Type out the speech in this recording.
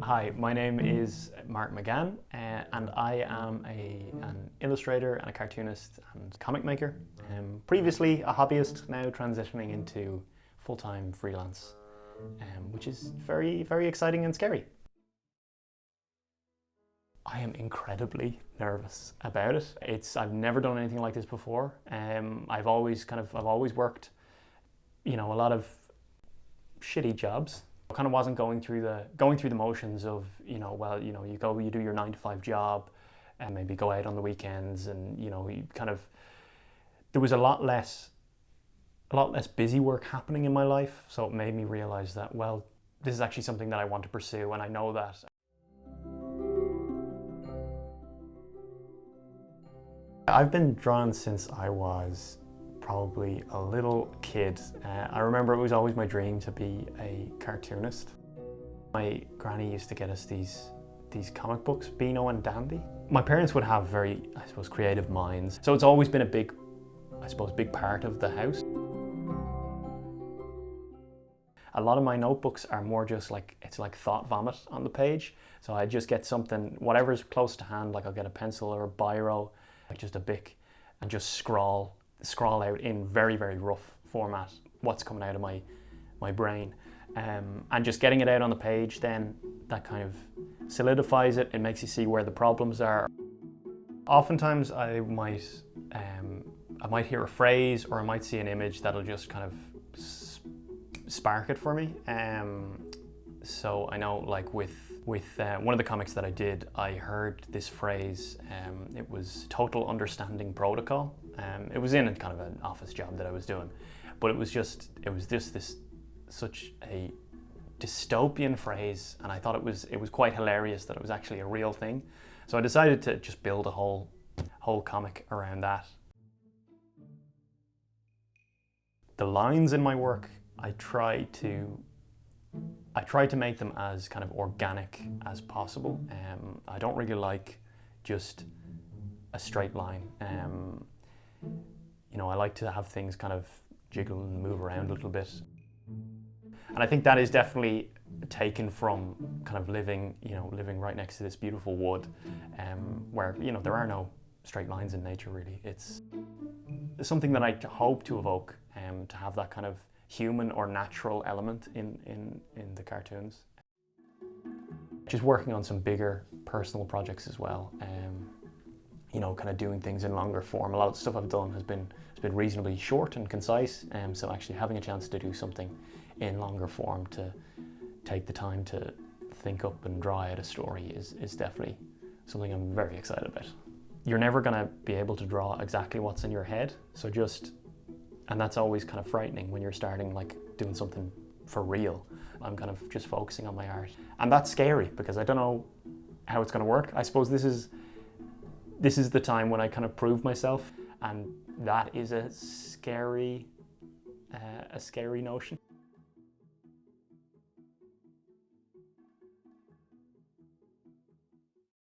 Hi, my name is McGann and I am an illustrator and a cartoonist and comic maker. Previously a hobbyist, now transitioning into full-time freelance, which is very, very exciting and scary. I am incredibly nervous about it. I've never done anything like this before. I've always worked, a lot of shitty jobs. I kind of wasn't going through the motions of, you do your 9-to-5 job and maybe go out on the weekends, and there was a lot less busy work happening in my life. So it made me realize that, well, this is actually something that I want to pursue, and I know that. I've been drawn since I was probably a little kid. I remember it was always my dream to be a cartoonist. My granny used to get us these comic books, Beano and Dandy. My parents would have very, creative minds. So it's always been a big part of the house. A lot of my notebooks are more just it's like thought vomit on the page. So I just get something, whatever's close to hand, like I'll get a pencil or a biro, like just a Bic, and just scrawl out in very, very rough format what's coming out of my brain. And just getting it out on the page, then that kind of solidifies it. It makes you see where the problems are. Oftentimes I might hear a phrase, or I might see an image that'll just kind of spark it for me. So I know, like with one of the comics that I did, I heard this phrase. It was total understanding protocol. It was in kind of an office job that I was doing, but it was just such a dystopian phrase, and I thought it was quite hilarious that it was actually a real thing. So I decided to just build a whole comic around that. The lines in my work, I try to make them as kind of organic as possible. I don't really like just a straight line. I like to have things kind of jiggle and move around a little bit. And I think that is definitely taken from kind of living right next to this beautiful wood, where, there are no straight lines in nature really. It's something that I hope to evoke, to have that kind of human or natural element in the cartoons. Just working on some bigger personal projects as well. Kind of doing things in longer form. A lot of the stuff I've done has been reasonably short and concise, so actually having a chance to do something in longer form, to take the time to think up and draw out a story, is definitely something I'm very excited about. You're never going to be able to draw exactly what's in your head, and that's always kind of frightening when you're starting doing something for real. I'm kind of just focusing on my art, and that's scary because I don't know how it's going to work. I suppose this is the time when I kind of prove myself, and that is a scary notion.